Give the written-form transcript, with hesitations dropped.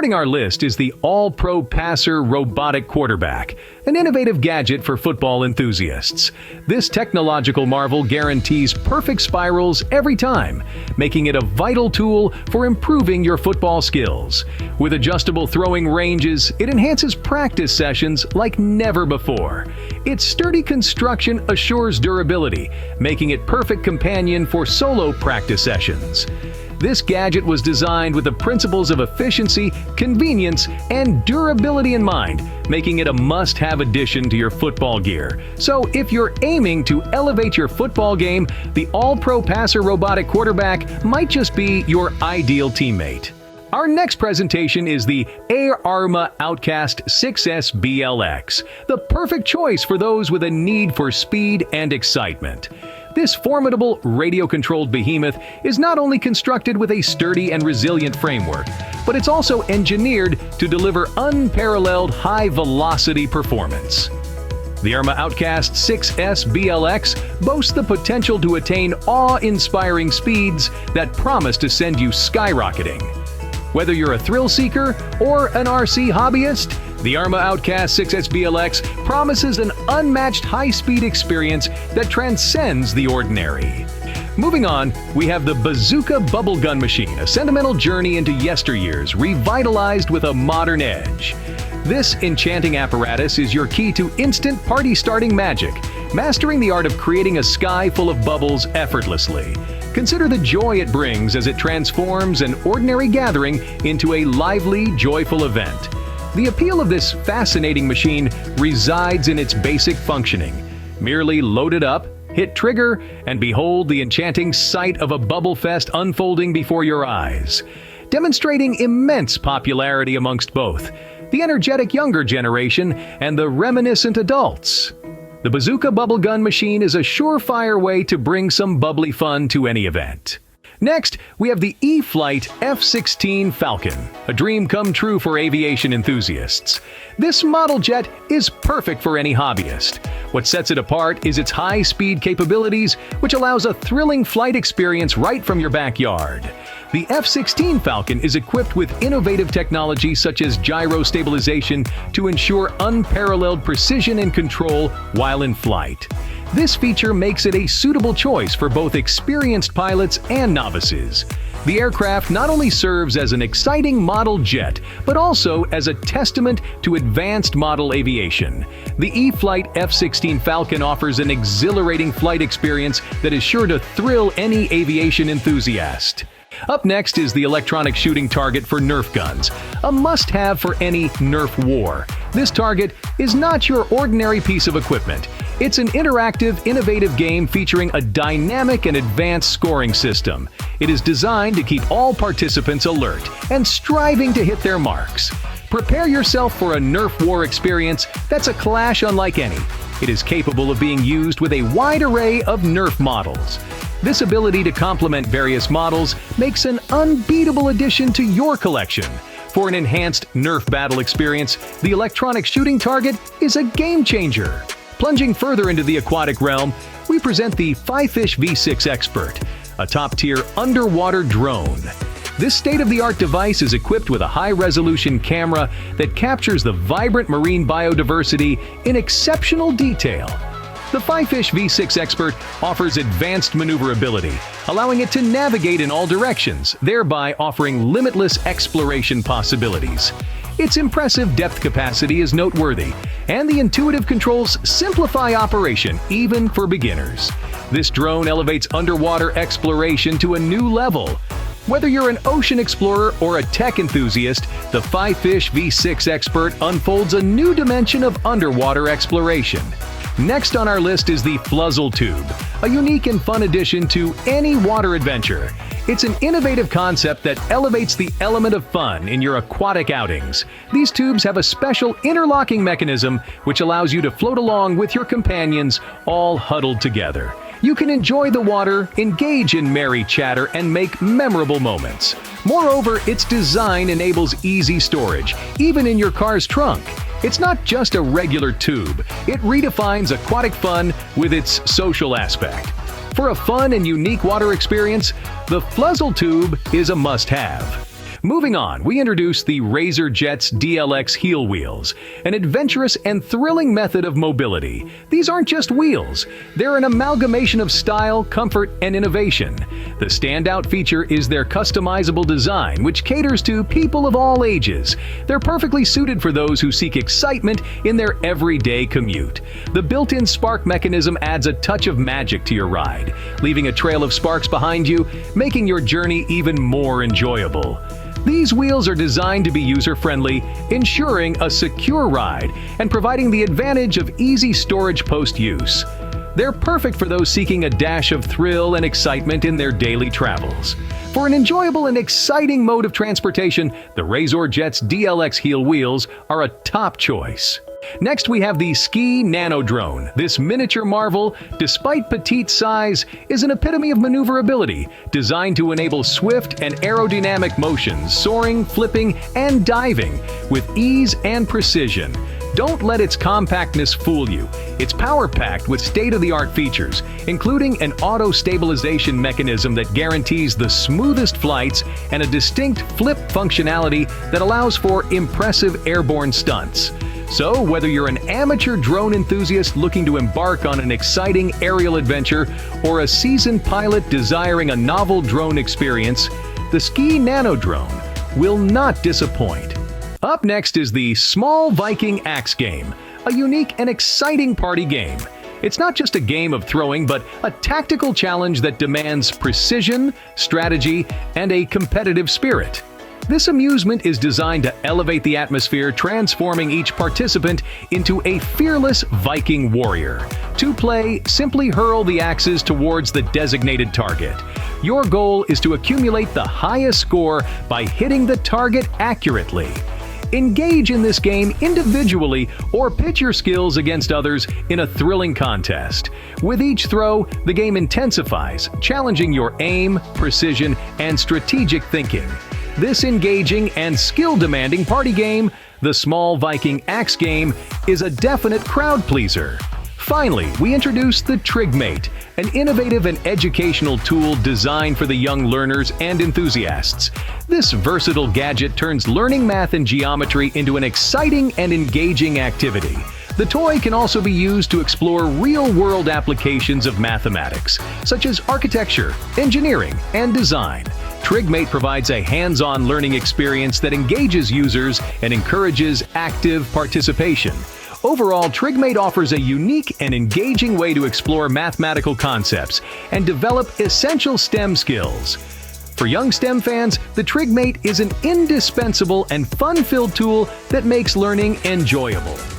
Starting our list is the All-Pro Passer Robotic Quarterback, an innovative gadget for football enthusiasts. This technological marvel guarantees perfect spirals every time, making it a vital tool for improving your football skills. With adjustable throwing ranges, it enhances practice sessions like never before. Its sturdy construction assures durability, making it perfect companion for solo practice sessions. This gadget was designed with the principles of efficiency, convenience, and durability in mind, making it a must-have addition to your football gear. So if you're aiming to elevate your football game, the All-Pro Passer Robotic Quarterback might just be your ideal teammate. Our next presentation is the ARRMA OUTCAST 6S BLX, the perfect choice for those with a need for speed and excitement. This formidable radio-controlled behemoth is not only constructed with a sturdy and resilient framework, but it's also engineered to deliver unparalleled high-velocity performance. The ARRMA OUTCAST 6S BLX boasts the potential to attain awe-inspiring speeds that promise to send you skyrocketing. Whether you're a thrill seeker or an RC hobbyist, the ARRMA OUTCAST 6S BLX promises an unmatched high-speed experience that transcends the ordinary. Moving on, we have the Bazooka bubble gun machine, a sentimental journey into yesteryears, revitalized with a modern edge. This enchanting apparatus is your key to instant party-starting magic, mastering the art of creating a sky full of bubbles effortlessly. Consider the joy it brings as it transforms an ordinary gathering into a lively, joyful event. The appeal of this fascinating machine resides in its basic functioning. Merely load it up, hit trigger, and behold the enchanting sight of a bubble fest unfolding before your eyes. Demonstrating immense popularity amongst both the energetic younger generation and the reminiscent adults. The Bazooka bubble gun machine is a surefire way to bring some bubbly fun to any event. Next, we have the E-flite F-16 Falcon, a dream come true for aviation enthusiasts. This model jet is perfect for any hobbyist. What sets it apart is its high-speed capabilities, which allows a thrilling flight experience right from your backyard. The F-16 Falcon is equipped with innovative technology such as gyro stabilization to ensure unparalleled precision and control while in flight. This feature makes it a suitable choice for both experienced pilots and novices. The aircraft not only serves as an exciting model jet, but also as a testament to advanced model aviation. The E-flite F-16 Falcon offers an exhilarating flight experience that is sure to thrill any aviation enthusiast. Up next is the electronic shooting target for Nerf guns, a must-have for any Nerf war. This target is not your ordinary piece of equipment. It's an interactive, innovative game featuring a dynamic and advanced scoring system. It is designed to keep all participants alert and striving to hit their marks. Prepare yourself for a Nerf war experience that's a clash unlike any. It is capable of being used with a wide array of Nerf models. This ability to complement various models makes an unbeatable addition to your collection. For an enhanced Nerf battle experience, the electronic shooting target is a game-changer. Plunging further into the aquatic realm, we present the FiFish V6 Expert, a top-tier underwater drone. This state-of-the-art device is equipped with a high-resolution camera that captures the vibrant marine biodiversity in exceptional detail. The FiFish V6 Expert offers advanced maneuverability, allowing it to navigate in all directions, thereby offering limitless exploration possibilities. Its impressive depth capacity is noteworthy, and the intuitive controls simplify operation even for beginners. This drone elevates underwater exploration to a new level. Whether you're an ocean explorer or a tech enthusiast, the FiFish V6 Expert unfolds a new dimension of underwater exploration. Next on our list is the Fluzzle Tube, a unique and fun addition to any water adventure. It's an innovative concept that elevates the element of fun in your aquatic outings. These tubes have a special interlocking mechanism which allows you to float along with your companions, all huddled together. You can enjoy the water, engage in merry chatter, and make memorable moments. Moreover, its design enables easy storage, even in your car's trunk. It's not just a regular tube. It redefines aquatic fun with its social aspect. For a fun and unique water experience, the Fluzzle Tube is a must-have. Moving on, we introduce the Razor Jets DLX heel wheels, an adventurous and thrilling method of mobility. These aren't just wheels, they're an amalgamation of style, comfort, and innovation. The standout feature is their customizable design, which caters to people of all ages. They're perfectly suited for those who seek excitement in their everyday commute. The built-in spark mechanism adds a touch of magic to your ride, leaving a trail of sparks behind you, making your journey even more enjoyable. These wheels are designed to be user-friendly, ensuring a secure ride and providing the advantage of easy storage post-use. They're perfect for those seeking a dash of thrill and excitement in their daily travels. For an enjoyable and exciting mode of transportation, the Razor Jets DLX heel wheels are a top choice. Next, we have the Skeye Nano drone. This miniature marvel, despite petite size, is an epitome of maneuverability, designed to enable swift and aerodynamic motions, soaring, flipping, and diving with ease and precision. Don't let its compactness fool you. It's power-packed with state-of-the-art features, including an auto-stabilization mechanism that guarantees the smoothest flights and a distinct flip functionality that allows for impressive airborne stunts. So, whether you're an amateur drone enthusiast looking to embark on an exciting aerial adventure or a seasoned pilot desiring a novel drone experience, the Skeye Nano drone will not disappoint. Up next is the Small Viking Axe game, a unique and exciting party game. It's not just a game of throwing, but a tactical challenge that demands precision, strategy, and a competitive spirit. This amusement is designed to elevate the atmosphere, transforming each participant into a fearless Viking warrior. To play, simply hurl the axes towards the designated target. Your goal is to accumulate the highest score by hitting the target accurately. Engage in this game individually or pit your skills against others in a thrilling contest. With each throw, the game intensifies, challenging your aim, precision, and strategic thinking. This engaging and skill-demanding party game, the Small Viking Axe game, is a definite crowd pleaser. Finally, we introduce the Trigmate, an innovative and educational tool designed for the young learners and enthusiasts. This versatile gadget turns learning math and geometry into an exciting and engaging activity. The toy can also be used to explore real-world applications of mathematics, such as architecture, engineering, and design. Trigmate provides a hands-on learning experience that engages users and encourages active participation. Overall, Trigmate offers a unique and engaging way to explore mathematical concepts and develop essential STEM skills. For young STEM fans, the Trigmate is an indispensable and fun-filled tool that makes learning enjoyable.